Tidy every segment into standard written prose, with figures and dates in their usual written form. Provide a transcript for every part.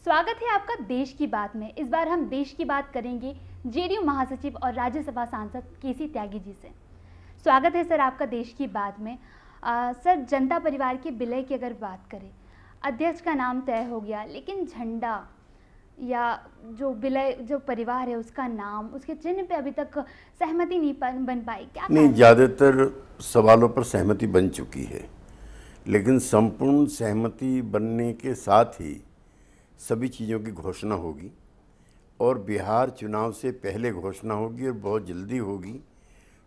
स्वागत है आपका देश की बात में। इस बार हम देश की बात करेंगे जेडीयू महासचिव और राज्यसभा सांसद केसी त्यागी जी से। स्वागत है सर आपका देश की बात में। सर, जनता परिवार के विलय की अगर बात करें, अध्यक्ष का नाम तय हो गया, लेकिन झंडा या जो विलय जो परिवार है उसका नाम, उसके चिन्ह पे अभी तक सहमति नहीं बन पाई, क्या नहीं, कारण? ज़्यादातर सवालों पर सहमति बन चुकी है, लेकिन संपूर्ण सहमति बनने के साथ ही सभी चीज़ों की घोषणा होगी और बिहार चुनाव से पहले घोषणा होगी और बहुत जल्दी होगी।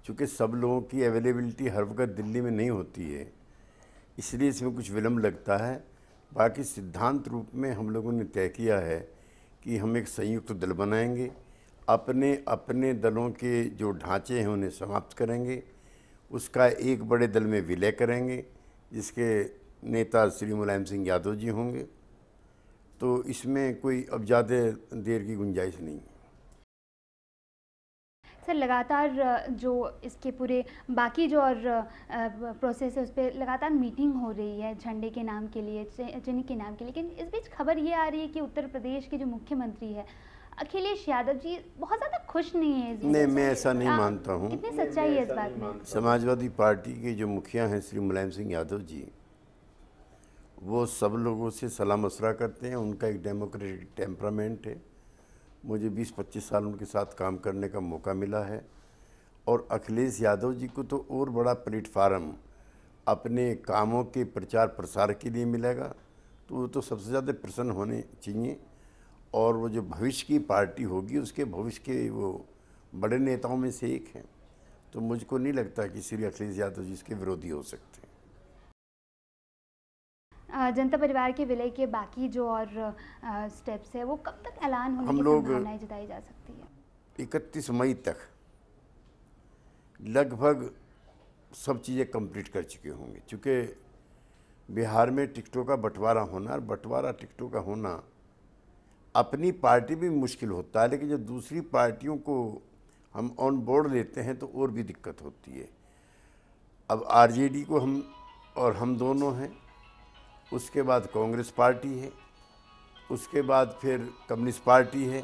चूँकि सब लोगों की अवेलेबिलिटी हर वक्त दिल्ली में नहीं होती है, इसलिए इसमें कुछ विलम्ब लगता है। बाकी सिद्धांत रूप में हम लोगों ने तय किया है कि हम एक संयुक्त दल बनाएंगे, अपने अपने दलों के जो ढांचे हैं उन्हें समाप्त करेंगे, उसका एक बड़े दल में विलय करेंगे जिसके नेता श्री मुलायम सिंह यादव जी होंगे। तो इसमें कोई अब ज़्यादा देर की गुंजाइश नहीं है। सर, लगातार जो इसके पूरे बाकी जो और प्रोसेस है उस पर लगातार मीटिंग हो रही है झंडे के नाम के लिए, चिन्ह के नाम के लिए, लेकिन इस बीच खबर ये आ रही है कि उत्तर प्रदेश के जो मुख्यमंत्री है अखिलेश यादव जी बहुत ज़्यादा खुश नहीं है इस नहीं, मैं ऐसा नहीं मानता हूँ। कितनी सच्चाई है इस बात में? समाजवादी पार्टी के जो मुखिया हैं श्री मुलायम सिंह यादव जी, वो सब लोगों से सलाह मशवरा करते हैं। उनका एक डेमोक्रेटिक टेम्परामेंट है। मुझे 20-25 साल उनके साथ काम करने का मौका मिला है और अखिलेश यादव जी को तो और बड़ा प्लेटफार्म अपने कामों के प्रचार प्रसार के लिए मिलेगा, तो वो तो सबसे ज़्यादा प्रसन्न होने चाहिए। और वो जो भविष्य की पार्टी होगी उसके भविष्य के वो बड़े नेताओं में से एक हैं, तो मुझको नहीं लगता कि श्री अखिलेश यादव जी इसके विरोधी हो सकते हैं। जनता परिवार के विलय के बाकी जो और स्टेप्स है वो कब तक ऐलान होने हम की लोग संभावनाएं जताई जा सकती है? 31 मई तक लगभग सब चीज़ें कंप्लीट कर चुके होंगे। चूँकि बिहार में टिकटों का बंटवारा होना और बंटवारा टिकटों का होना अपनी पार्टी भी मुश्किल होता है, लेकिन जब दूसरी पार्टियों को हम ऑन बोर्ड लेते हैं तो और भी दिक्कत होती है। अब आरजेडी को हम दोनों हैं, उसके बाद कांग्रेस पार्टी है, उसके बाद फिर कम्युनिस्ट पार्टी है।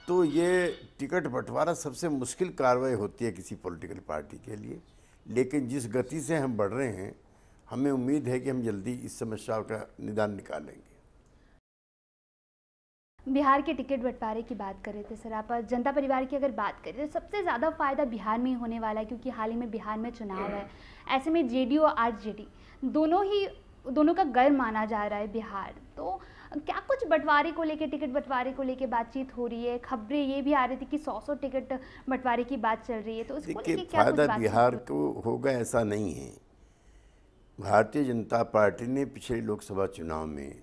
तो ये टिकट बंटवारा सबसे मुश्किल कार्रवाई होती है किसी पॉलिटिकल पार्टी के लिए, लेकिन जिस गति से हम बढ़ रहे हैं हमें उम्मीद है कि हम जल्दी इस समस्या का निदान निकालेंगे। बिहार के टिकट बंटवारे की बात कर रहे थे सर आप। जनता परिवार की अगर बात करें तो सबसे ज़्यादा फायदा बिहार में ही होने वाला है, क्योंकि हाल ही में बिहार में चुनाव है। ऐसे में जेडीयू और आरजेडी दोनों का गढ़ माना जा रहा है बिहार। तो क्या कुछ बंटवारे को लेके, टिकट बंटवारे को लेके बातचीत हो रही है? खबरें ये भी आ रही थी कि 100 टिकट बंटवारे की बात चल रही है, तो उसको लेके क्या कुछ फायदा बातचीत बिहार को होगा ऐसा नहीं है। भारतीय जनता पार्टी ने पिछले लोकसभा चुनाव में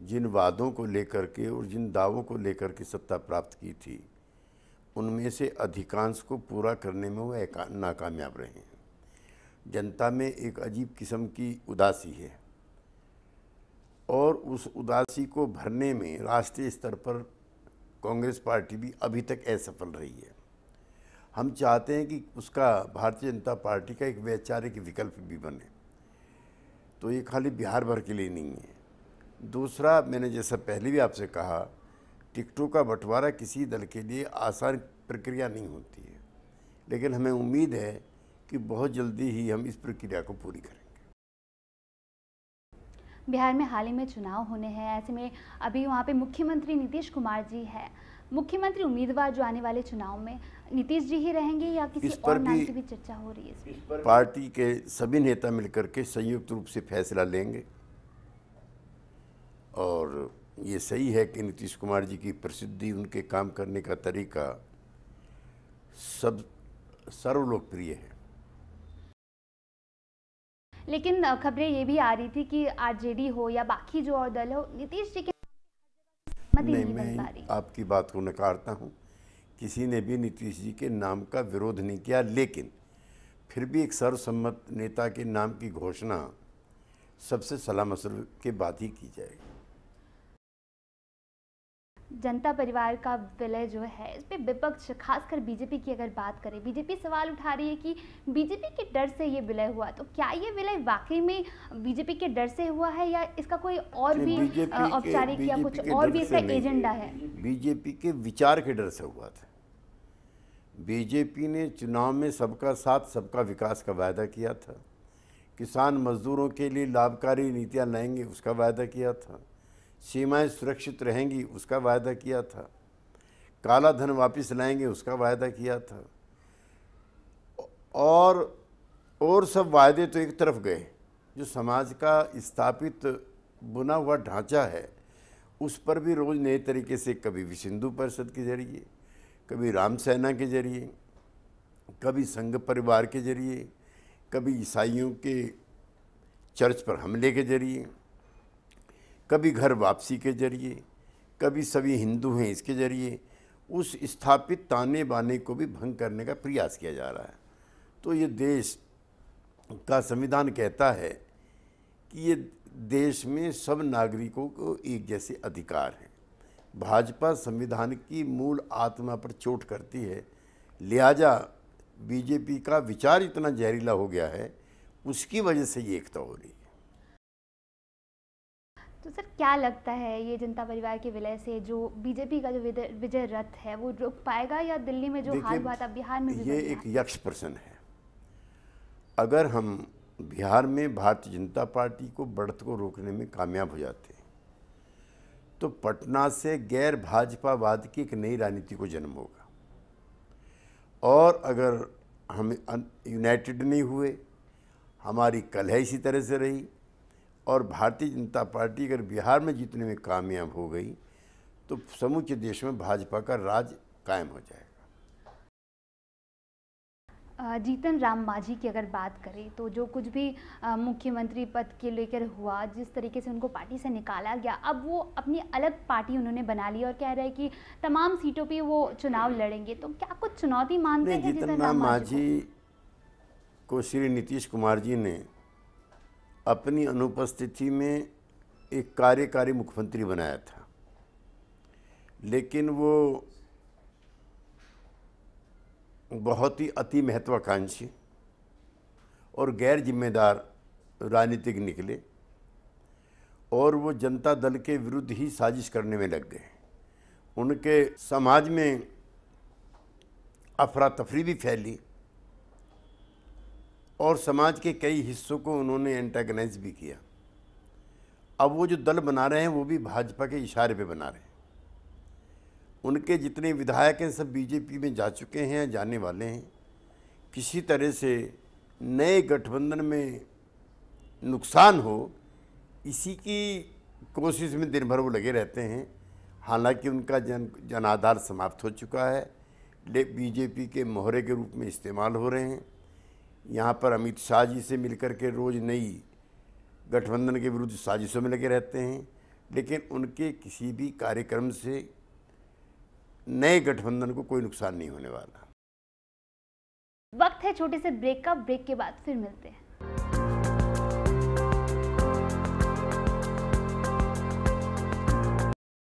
जिन वादों को लेकर के और जिन दावों को लेकर के सत्ता प्राप्त की थी, उनमें से अधिकांश को पूरा करने में वो नाकामयाब रहे हैं। जनता में एक अजीब किस्म की उदासी है और उस उदासी को भरने में राष्ट्रीय स्तर पर कांग्रेस पार्टी भी अभी तक असफल रही है। हम चाहते हैं कि उसका भारतीय जनता पार्टी का एक वैचारिक विकल्प भी बने, तो ये खाली बिहार भर के लिए नहीं है। दूसरा, मैंने जैसा पहले भी आपसे कहा, टिकटों का बंटवारा किसी दल के लिए आसान प्रक्रिया नहीं होती है, लेकिन हमें उम्मीद है कि बहुत जल्दी ही हम इस प्रक्रिया को पूरी करेंगे। बिहार में हाल ही में चुनाव होने हैं, ऐसे में अभी वहाँ पे मुख्यमंत्री नीतीश कुमार जी है। मुख्यमंत्री उम्मीदवार जो आने वाले चुनाव में नीतीश जी ही रहेंगे या किसी और नाम की भी चर्चा हो रही है? इस पर पार्टी के सभी नेता मिलकर के संयुक्त रूप से फैसला लेंगे और ये सही है कि नीतीश कुमार जी की प्रसिद्धि, उनके काम करने का तरीका सब सर्वलोकप्रिय है। लेकिन खबरें ये भी आ रही थी कि आरजेडी हो या बाकी जो और दल हो, नीतीश जी के सहमति नहीं बन पा रही। आपकी बात को नकारता हूँ, किसी ने भी नीतीश जी के नाम का विरोध नहीं किया, लेकिन फिर भी एक सर्वसम्मत नेता के नाम की घोषणा सबसे सलाह मशवरे के बाद ही की जाएगी। जनता परिवार का विलय जो है इस पे विपक्ष खासकर बीजेपी की अगर बात करें, बीजेपी सवाल उठा रही है कि बीजेपी के डर से ये विलय हुआ। तो क्या ये विलय वाकई में बीजेपी के डर से हुआ है या इसका कोई और भी औपचारिक या कुछ और भी इसका एजेंडा है? बीजेपी के विचार के डर से हुआ था। बीजेपी ने चुनाव में सबका साथ सबका विकास का वायदा किया था, किसान मजदूरों के लिए लाभकारी नीतियां लाएंगे उसका वायदा किया था, सीमाएं सुरक्षित रहेंगी उसका वायदा किया था, काला धन वापस लाएंगे उसका वायदा किया था। और सब वायदे तो एक तरफ गए, जो समाज का स्थापित बुना हुआ ढांचा है उस पर भी रोज़ नए तरीके से, कभी विश्व हिंदू परिषद के जरिए, कभी राम सेना के जरिए, कभी संघ परिवार के जरिए, कभी ईसाइयों के चर्च पर हमले के जरिए, कभी घर वापसी के जरिए, कभी सभी हिंदू हैं इसके जरिए उस स्थापित ताने बाने को भी भंग करने का प्रयास किया जा रहा है। तो ये देश का संविधान कहता है कि ये देश में सब नागरिकों को एक जैसे अधिकार हैं। भाजपा संविधान की मूल आत्मा पर चोट करती है, लिहाजा बीजेपी का विचार इतना जहरीला हो गया है, उसकी वजह से ये एकता हो रही है। तो सर क्या लगता है ये जनता परिवार के विलय से जो बीजेपी का जो विजय रथ है वो रुक पाएगा या दिल्ली में जो हाल हुआ था बिहार में भी? ये एक यक्ष प्रश्न है। अगर हम बिहार में भारतीय जनता पार्टी को बढ़त को रोकने में कामयाब हो जाते हैं तो पटना से गैर भाजपावाद की एक नई राजनीति को जन्म होगा। और अगर हम यूनाइटेड नहीं हुए, हमारी कलह इसी तरह से रही और भारतीय जनता पार्टी अगर बिहार में जीतने में कामयाब हो गई तो समूचे देश में भाजपा का राज कायम हो जाएगा। जीतन राम मांझी की अगर बात करें तो जो कुछ भी मुख्यमंत्री पद के लेकर हुआ, जिस तरीके से उनको पार्टी से निकाला गया, अब वो अपनी अलग पार्टी उन्होंने बना ली और कह रहे हैं कि तमाम सीटों पे वो चुनाव लड़ेंगे। तो क्या कुछ चुनौती मानते हैं जीतन राम मांझी को श्री नीतीश कुमार जी ने अपनी अनुपस्थिति में एक कार्यकारी मुख्यमंत्री बनाया था, लेकिन वो बहुत ही अति महत्वाकांक्षी और गैर जिम्मेदार राजनीतिक निकले और वो जनता दल के विरुद्ध ही साजिश करने में लग गए। उनके समाज में अफरा तफरी भी फैली और समाज के कई हिस्सों को उन्होंने एंटागनाइज भी किया। अब वो जो दल बना रहे हैं वो भी भाजपा के इशारे पे बना रहे हैं। उनके जितने विधायक हैं सब बीजेपी में जा चुके हैं, जाने वाले हैं। किसी तरह से नए गठबंधन में नुकसान हो इसी की कोशिश में दिन भर वो लगे रहते हैं। हालांकि उनका जनाधार समाप्त हो चुका है, बीजेपी के मोहरे के रूप में इस्तेमाल हो रहे हैं। यहाँ पर अमित शाह जी से मिलकर के रोज़ नई गठबंधन के विरुद्ध साजिशों में लगे रहते हैं, लेकिन उनके किसी भी कार्यक्रम से नए गठबंधन को कोई नुकसान नहीं होने वाला। वक्त है छोटे से ब्रेक का, ब्रेक के बाद फिर मिलते हैं।